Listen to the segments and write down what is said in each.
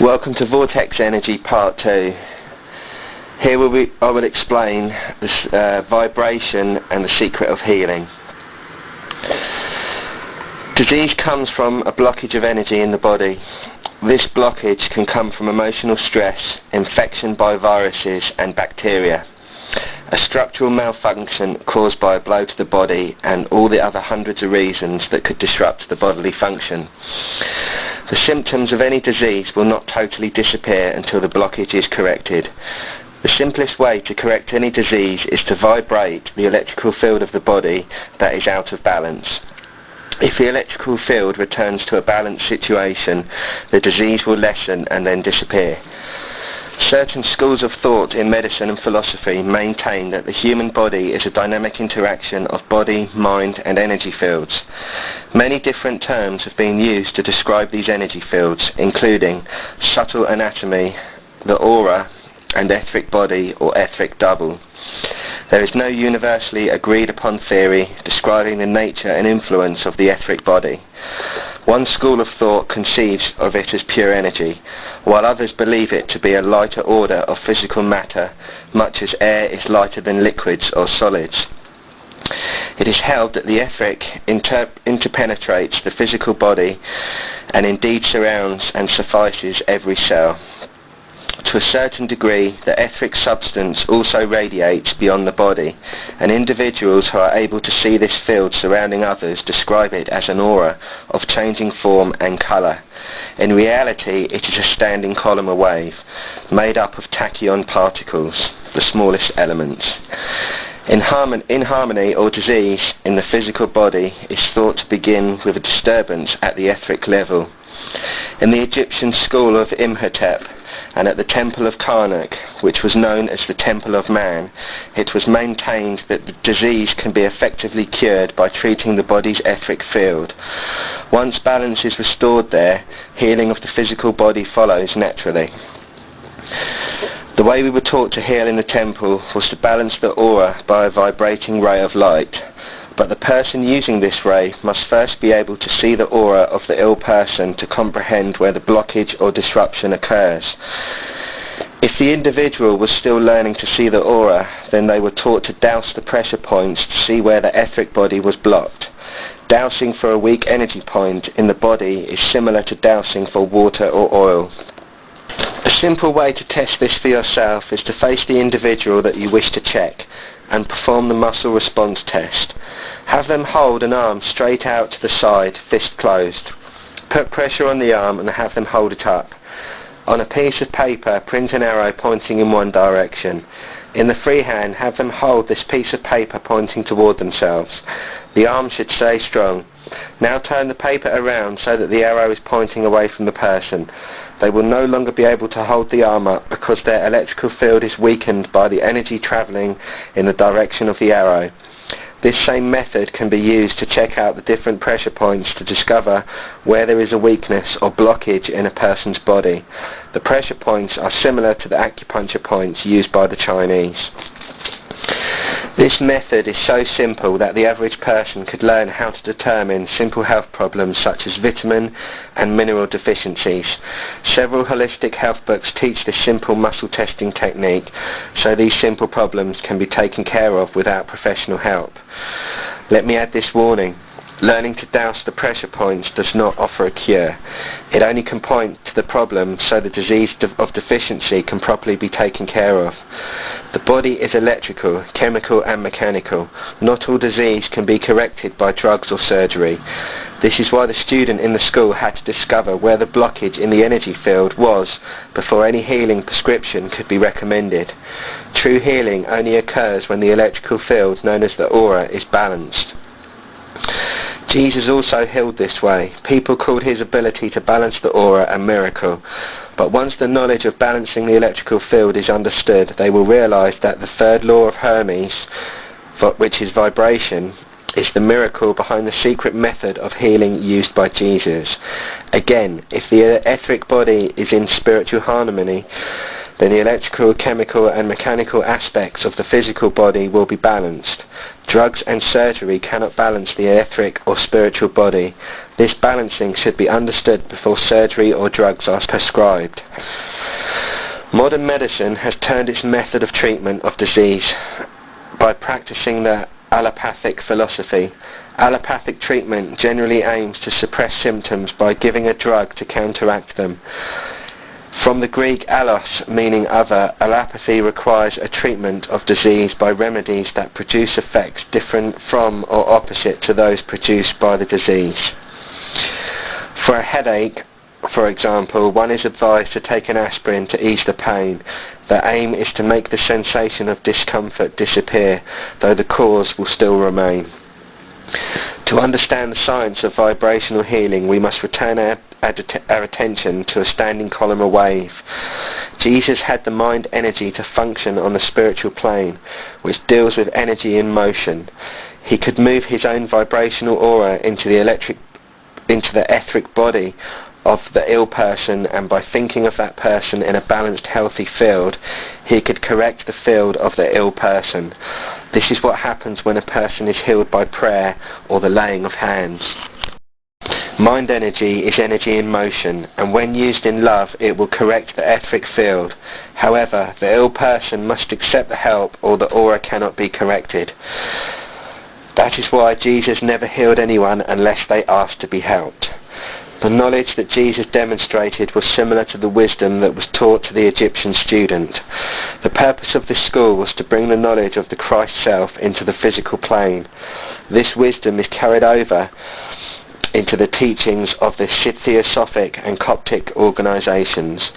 Welcome to Vortex Energy Part 2. Here I will explain this vibration and the secret of healing. Disease comes from a blockage of energy in the body. This blockage can come from emotional stress, infection by viruses and bacteria, a structural malfunction caused by a blow to the body, and all the other hundreds of reasons that could disrupt the bodily function. The symptoms of any disease will not totally disappear until the blockage is corrected. The simplest way to correct any disease is to vibrate the electrical field of the body that is out of balance. If the electrical field returns to a balanced situation, the disease will lessen and then disappear. Certain schools of thought in medicine and philosophy maintain that the human body is a dynamic interaction of body, mind and energy fields. Many different terms have been used to describe these energy fields, including subtle anatomy, the aura, and etheric body or etheric double. There is no universally agreed upon theory describing the nature and influence of the etheric body. One school of thought conceives of it as pure energy, while others believe it to be a lighter order of physical matter, much as air is lighter than liquids or solids. It is held that the etheric interpenetrates the physical body and indeed surrounds and suffices every cell. To a certain degree, the etheric substance also radiates beyond the body, and individuals who are able to see this field surrounding others describe it as an aura of changing form and colour. In reality, it is a standing column of wave, made up of tachyon particles, the smallest elements. In harmony or disease in the physical body is thought to begin with a disturbance at the etheric level. In the Egyptian school of Imhotep, and at the temple of Karnak, which was known as the Temple of Man, it was maintained that the disease can be effectively cured by treating the body's etheric field. Once balance is restored there, healing of the physical body follows naturally. The way we were taught to heal in the temple was to balance the aura by a vibrating ray of light. But the person using this ray must first be able to see the aura of the ill person to comprehend where the blockage or disruption occurs. If the individual was still learning to see the aura, then they were taught to douse the pressure points to see where the etheric body was blocked. Dousing for a weak energy point in the body is similar to dousing for water or oil. A simple way to test this for yourself is to face the individual that you wish to check and perform the muscle response test. Have them hold an arm straight out to the side, fist closed. Put pressure on the arm and have them hold it up. On a piece of paper, print an arrow pointing in one direction. In the free hand, have them hold this piece of paper pointing toward themselves. The arm should stay strong. Now turn the paper around so that the arrow is pointing away from the person. They will no longer be able to hold the arm up because their electrical field is weakened by the energy travelling in the direction of the arrow. This same method can be used to check out the different pressure points to discover where there is a weakness or blockage in a person's body. The pressure points are similar to the acupuncture points used by the Chinese. This method is so simple that the average person could learn how to determine simple health problems such as vitamin and mineral deficiencies. Several holistic health books teach this simple muscle testing technique, so these simple problems can be taken care of without professional help. Let me add this warning. Learning to douse the pressure points does not offer a cure. It only can point to the problem so the disease of deficiency can properly be taken care of. The body is electrical, chemical and mechanical. Not all disease can be corrected by drugs or surgery. This is why the student in the school had to discover where the blockage in the energy field was before any healing prescription could be recommended. True healing only occurs when the electrical field known as the aura is balanced. Jesus also healed this way. People called his ability to balance the aura a miracle. But once the knowledge of balancing the electrical field is understood, they will realize that the third law of Hermes, which is vibration, is the miracle behind the secret method of healing used by Jesus. Again, if the etheric body is in spiritual harmony, then the electrical, chemical and mechanical aspects of the physical body will be balanced. Drugs and surgery cannot balance the etheric or spiritual body. This balancing should be understood before surgery or drugs are prescribed. Modern medicine has turned its method of treatment of disease by practicing the allopathic philosophy. Allopathic treatment generally aims to suppress symptoms by giving a drug to counteract them. From the Greek allos, meaning other, allopathy requires a treatment of disease by remedies that produce effects different from or opposite to those produced by the disease. For a headache, for example, one is advised to take an aspirin to ease the pain. The aim is to make the sensation of discomfort disappear, though the cause will still remain. To understand the science of vibrational healing, we must return our attention to a standing column of wave. Jesus had the mind energy to function on the spiritual plane, which deals with energy in motion. He could move his own vibrational aura into the etheric body of the ill person, and by thinking of that person in a balanced, healthy field, he could correct the field of the ill person. This is what happens when a person is healed by prayer or the laying of hands. Mind energy is energy in motion, and when used in love it will correct the etheric field. However, the ill person must accept the help or the aura cannot be corrected. That is why Jesus never healed anyone unless they asked to be helped. The knowledge that Jesus demonstrated was similar to the wisdom that was taught to the Egyptian student. The purpose of this school was to bring the knowledge of the Christ self into the physical plane. This wisdom is carried over into the teachings of the Theosophic and Coptic organizations.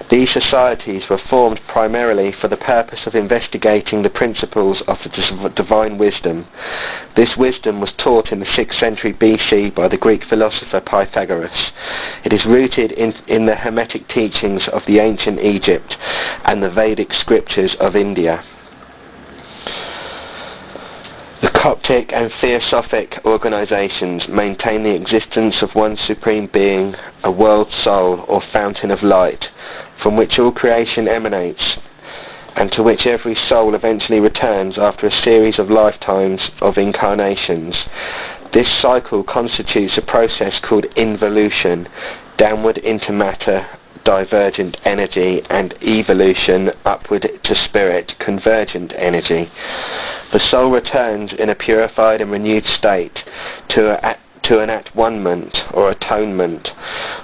These societies were formed primarily for the purpose of investigating the principles of the divine wisdom. This wisdom was taught in the 6th century BC by the Greek philosopher Pythagoras. It is rooted in the Hermetic teachings of the ancient Egypt and the Vedic scriptures of India. The Coptic and Theosophic organizations maintain the existence of one supreme being, a world soul or fountain of light, from which all creation emanates, and to which every soul eventually returns after a series of lifetimes of incarnations. This cycle constitutes a process called involution, downward into matter, divergent energy, and evolution, upward to spirit, convergent energy. The soul returns in a purified and renewed state to an at-one-ment or atonement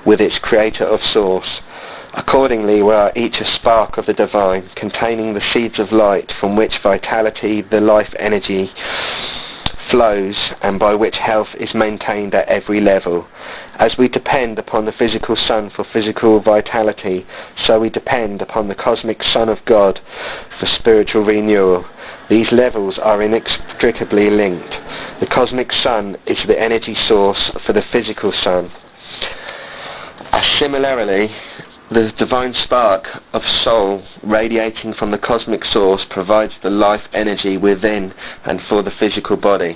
with its creator of source. Accordingly, we are each a spark of the divine, containing the seeds of light from which vitality, the life energy, flows, and by which health is maintained at every level. As we depend upon the physical sun for physical vitality, so we depend upon the cosmic Son of God for spiritual renewal. These levels are inextricably linked. The cosmic sun is the energy source for the physical sun. Similarly, the divine spark of soul radiating from the cosmic source provides the life energy within and for the physical body.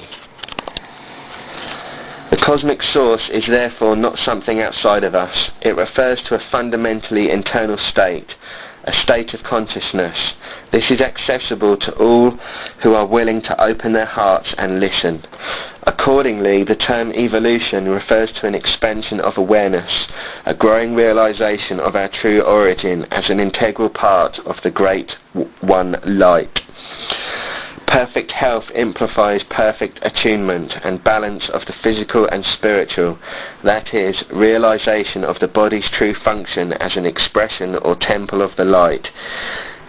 The cosmic source is therefore not something outside of us. It refers to a fundamentally internal state, a state of consciousness. This is accessible to all who are willing to open their hearts and listen. Accordingly, the term evolution refers to an expansion of awareness, a growing realization of our true origin as an integral part of the Great One Light. Perfect health implies perfect attunement and balance of the physical and spiritual, that is, realization of the body's true function as an expression or temple of the light.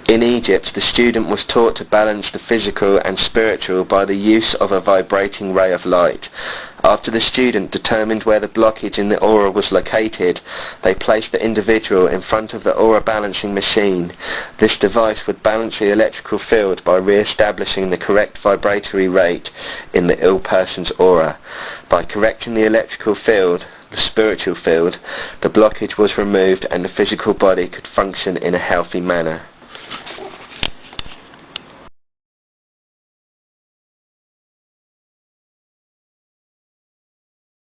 In Egypt, the student was taught to balance the physical and spiritual by the use of a vibrating ray of light. After the student determined where the blockage in the aura was located, they placed the individual in front of the aura balancing machine. This device would balance the electrical field by re-establishing the correct vibratory rate in the ill person's aura. By correcting the electrical field, the spiritual field, the blockage was removed and the physical body could function in a healthy manner.